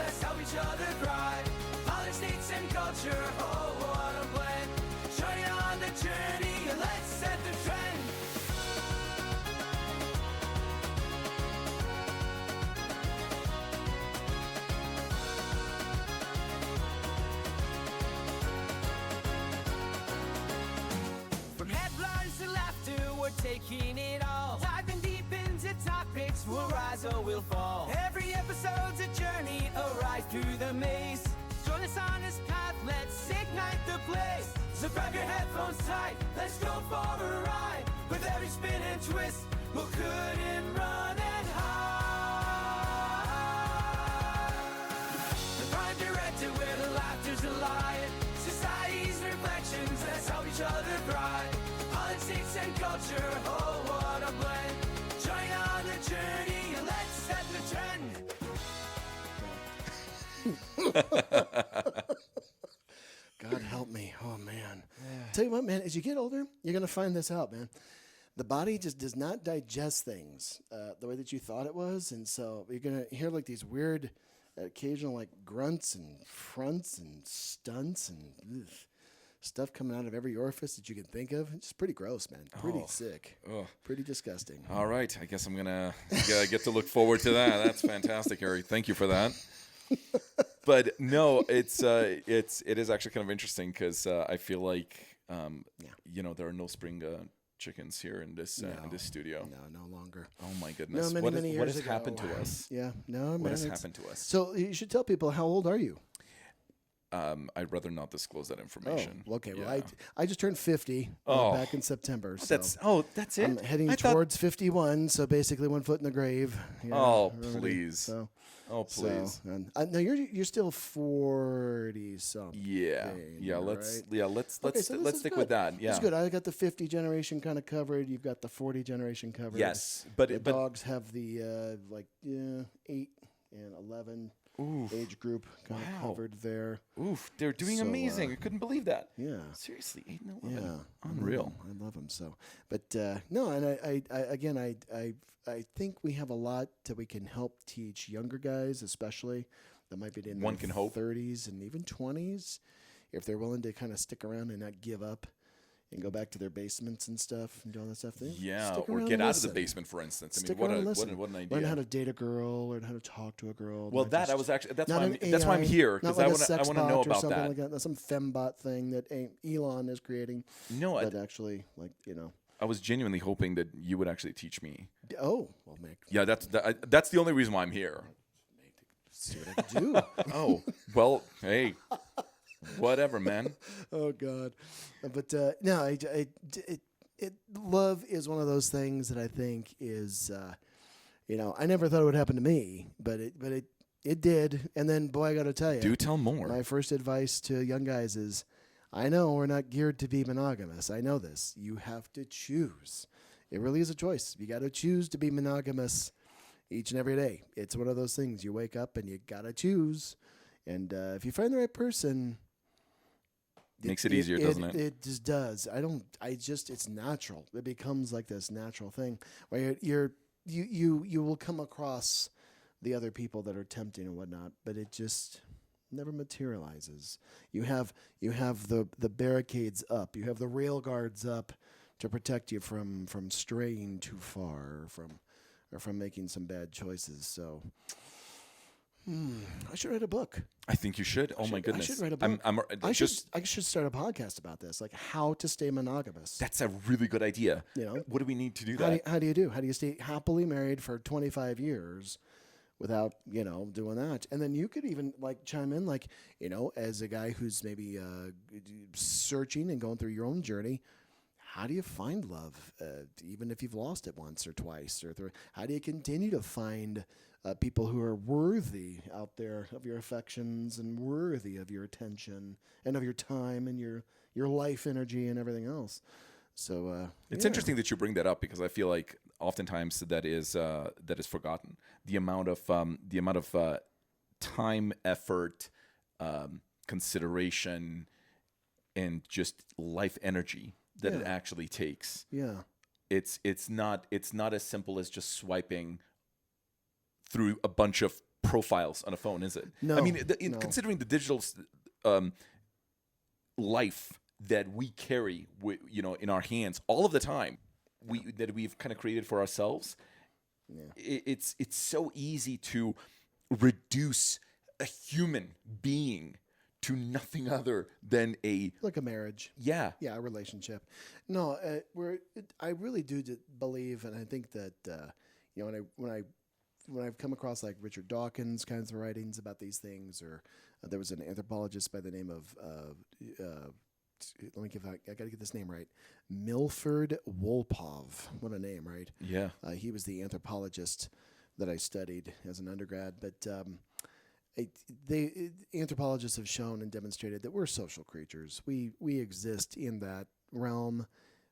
let's help each other thrive. All the states and culture, oh, what a blend. Join in on the journey, let's set the trend. From headlines to laughter, we're taking it all. Diving deep into topics, we'll rise or we'll fall. Every episode's a journey, a ride through the maze. Join us on this path, let's ignite the blaze. So grab your headphones tight, let's go for a ride. With every spin and twist, we'll cut and run and hide. The Prime Directive, where the laughter's alive. Society's reflections, let's help each other thrive. Politics and culture, oh, what a blend. Join on the journey, let's set the trend. God help me. Oh, man. Tell you what, man, as you get older, you're going to find this out, man. The body just does not digest things the way that you thought it was. And so you're going to hear like these weird, occasional like grunts and fronts and stunts and stuff coming out of every orifice that you can think of. It's pretty gross, man. Pretty sick. Pretty disgusting. All right. I guess I'm going to get to look forward to that. That's fantastic, Eric. Thank you for that. But no, it is actually kind of interesting because I feel like there are no spring chickens here in this studio. No longer. Oh my goodness! No, many years what has ago. happened to us? Yeah, no, man. What has happened to us? So you should tell people, how old are you? I'd rather not disclose that information. Oh, okay. Yeah. Well, I just turned 50 back in September. So that's it. I'm heading towards 51. So basically, 1 foot in the grave. Yeah, already. Please. So, please. No, you're still 40 something. Yeah. Let's Okay, so let's stick with that. Yeah. It's good. I got the 50 generation kind of covered. You've got the 40 generation covered. Yes, the dogs have the 8 and 11. Age group kind of covered there. They're doing amazing. I couldn't believe that. Yeah. Seriously, 8 and 11. Yeah. Unreal. I love them so. But no, and I think we have a lot that we can help teach younger guys, especially that might be in their 30s and even 20s, if they're willing to kind of stick around and not give up and go back to their basements and stuff and do all that stuff. Or get out of the basement, for instance. I mean, what an idea. Learn how to date a girl, learn how to talk to a girl. Well, that's why I'm here, because I want to know about that. Like that. That's some fembot thing that Elon is creating. No, but actually, I was genuinely hoping that you would actually teach me. Oh, well, Mick. Yeah, that's the only reason why I'm here. See what I can do. Oh, well, hey. Whatever, man. Oh God, but no, love is one of those things that I think is, I never thought it would happen to me, but it did. And then, boy, I got to tell you, do tell more. My first advice to young guys is, I know we're not geared to be monogamous. I know this. You have to choose. It really is a choice. You got to choose to be monogamous each and every day. It's one of those things. You wake up and you got to choose. And if you find the right person, makes it easier, doesn't it? It just does. It's natural. It becomes like this natural thing where you will come across the other people that are tempting and whatnot, but it just never materializes. You have the barricades up. You have the rail guards up to protect you from straying too far or from making some bad choices. So I should write a book. I think you should. Oh my goodness! I should write a book. I should start a podcast about this, like how to stay monogamous. That's a really good idea. What do we need to do that? How do you stay happily married for 25 years without doing that? And then you could even chime in, as a guy who's maybe searching and going through your own journey. How do you find love, even if you've lost it once or twice or how do you continue to find people who are worthy out there of your affections and worthy of your attention and of your time and your life energy and everything else? So it's interesting that you bring that up, because I feel like oftentimes that is forgotten. The amount of time, effort, consideration, and just life energy that it actually takes. Yeah. It's not as simple as just swiping through a bunch of profiles on a phone, is it? No, I mean, no. considering the digital life that we carry, in our hands all of the time, that we've kind of created for ourselves, it's so easy to reduce a human being to nothing other than like a marriage. Yeah, a relationship. No, I really do believe, and I think that when I've come across like Richard Dawkins kinds of writings about these things, or there was an anthropologist by the name of I got to get this name right, Milford Wolpov. What a name, right? Yeah. He was the anthropologist that I studied as an undergrad, but anthropologists have shown and demonstrated that we're social creatures. We exist in that realm.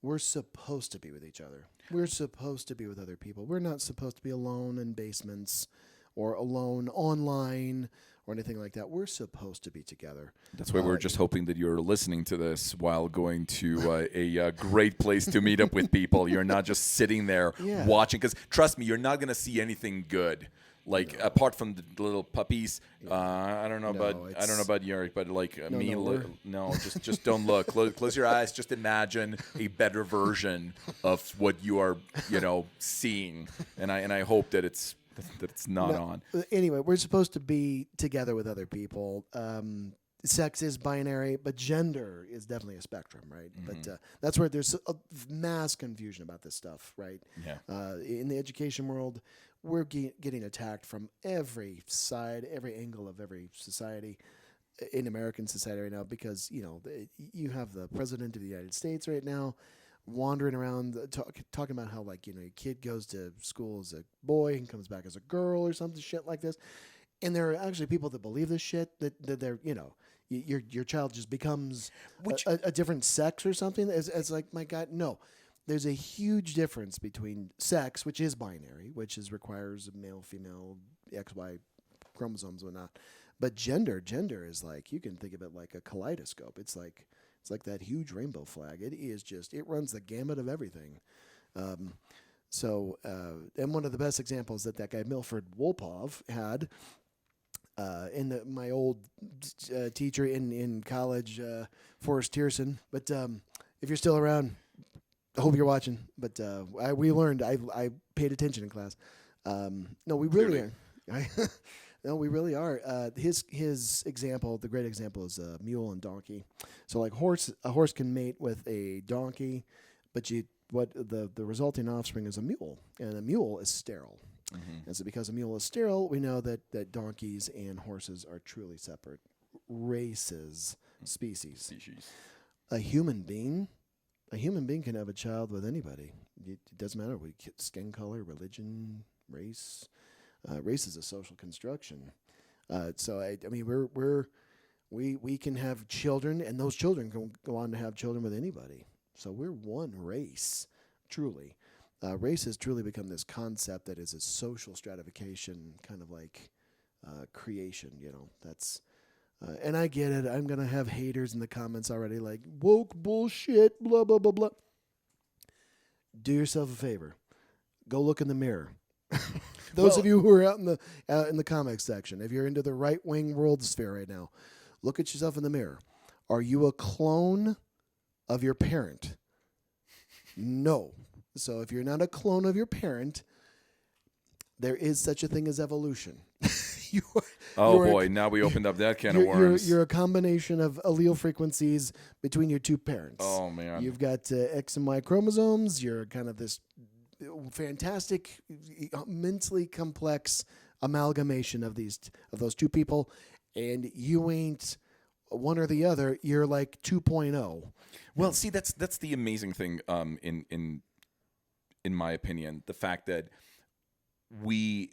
We're supposed to be with each other. We're supposed to be with other people. We're not supposed to be alone in basements or alone online or anything like that. We're supposed to be together. That's why we're just hoping that you're listening to this while going to a great place to meet up with people. You're not just sitting there watching, because trust me, you're not going to see anything good. Like apart from the little puppies, I don't know about you, Eric, but like just don't look. Close your eyes. Just imagine a better version of what you are, seeing, and I hope that it's not on. Anyway, we're supposed to be together with other people. Sex is binary, but gender is definitely a spectrum, right? Mm-hmm. But that's where there's a mass confusion about this stuff, right? Yeah. In the education world, we're getting attacked from every side, every angle of every society, in American society right now, because, you have the president of the United States right now wandering around talking about how, like, your kid goes to school as a boy and comes back as a girl or something shit like this. And there are actually people that believe this shit, that they're, your child just becomes a different sex or something. It's like, my God, no. There's a huge difference between sex, which is binary, which requires male, female, XY chromosomes and whatnot. But gender is like, you can think of it like a kaleidoscope. It's like that huge rainbow flag. It runs the gamut of everything. And one of the best examples that guy Milford Wolpov had, my old teacher in college, Forrest Tierson. But if you're still around, I hope you're watching. But we learned. I paid attention in class. No, we really are. No, we really are. His example, the great example, is mule and donkey. So, like a horse can mate with a donkey, but the resulting offspring is a mule, and a mule is sterile. Mm-hmm. And so, because a mule is sterile, we know that donkeys and horses are truly separate races, species. A human being can have a child with anybody. It doesn't matter skin color, religion, race. Race is a social construction. So we can have children, and those children can go on to have children with anybody. So we're one race, truly. Race has truly become this concept that is a social stratification, kind of like creation. That's. And I get it. I'm gonna have haters in the comments already, like woke bullshit, blah blah blah blah. Do yourself a favor. Go look in the mirror. Those of you who are out in the comics section, if you're into the right-wing world sphere right now, look at yourself in the mirror. Are you a clone of your parent? No. So if you're not a clone of your parent, there is such a thing as evolution. Now we opened up that can of worms. You're a combination of allele frequencies between your two parents. Oh, man. You've got X and Y chromosomes. You're kind of this fantastic, mentally complex amalgamation of those two people, and you ain't one or the other. You're like 2.0. Well, see, that's the amazing thing, in my opinion, the fact that we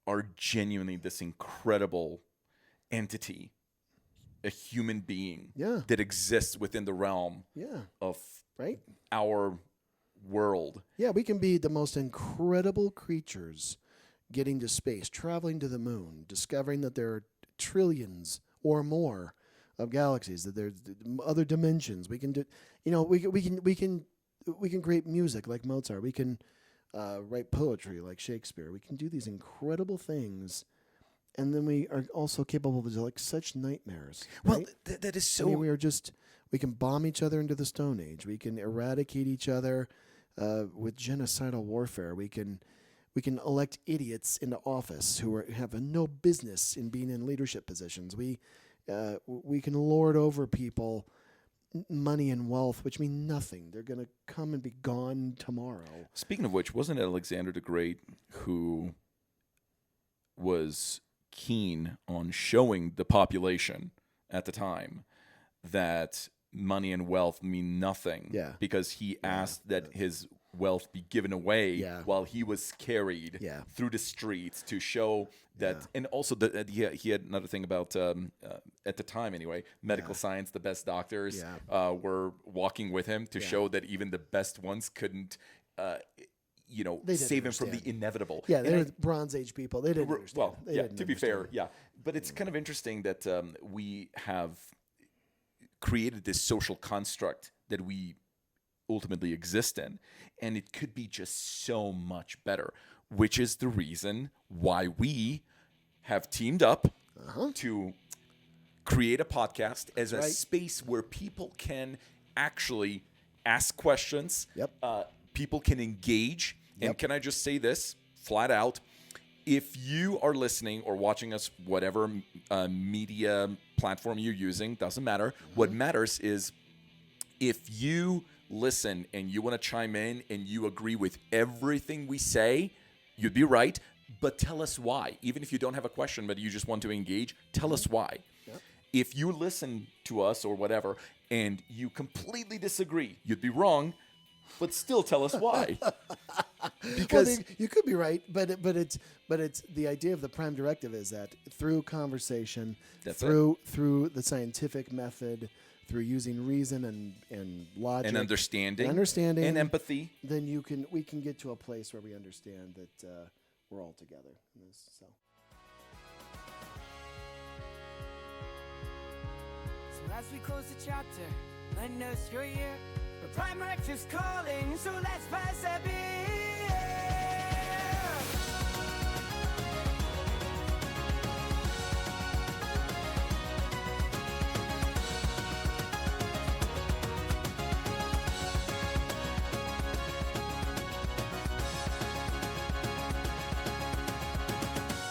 are genuinely this incredible entity, a human being that exists within the realm of our world. Yeah, we can be the most incredible creatures getting to space, traveling to the moon, discovering that there are trillions or more of galaxies, that there's other dimensions. We can do, we can create music like Mozart. We can write poetry like Shakespeare. We can do these incredible things and then we are also capable of like such nightmares. Well, right? that is so. I mean, we can bomb each other into the Stone Age. We can eradicate each other with genocidal warfare. We can elect idiots into office who have no business in being in leadership positions. We can lord over people money and wealth, which mean nothing. They're going to come and be gone tomorrow. Speaking of which, wasn't it Alexander the Great who was keen on showing the population at the time that money and wealth mean nothing? Yeah. Because he asked that his wealth be given away while he was carried through the streets to show that, and also that he had another thing about at the time anyway, medical science, the best doctors were walking with him to show that even the best ones couldn't save him from the inevitable. Yeah, they were Bronze Age people. They didn't understand. Well, to be fair, but it's kind of interesting that we have created this social construct that we ultimately exist in, and it could be just so much better, which is the reason why we have teamed up to create a podcast as a space where people can actually ask questions. People can engage. And can I just say this flat out? If you are listening or watching us, whatever media platform you're using, doesn't matter. What matters is if you listen and you want to chime in and you agree with everything we say, you'd be right. But tell us why. Even if you don't have a question, but you just want to engage, tell us why. If you listen to us or whatever and you completely disagree, you'd be wrong. But still tell us why. Because you could be right, but it's the idea of the Prime Directive is that through conversation, through the scientific method, through using reason and logic and understanding and empathy, then we can get to a place where we understand that we're all together. So as we close the chapter, let us your year. The Prime Directive's calling, so let's pass a beer.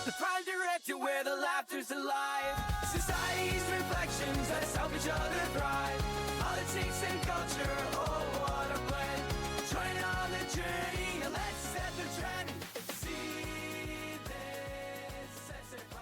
The Prime Directive, where the laughter's alive. Society's reflections that self each other.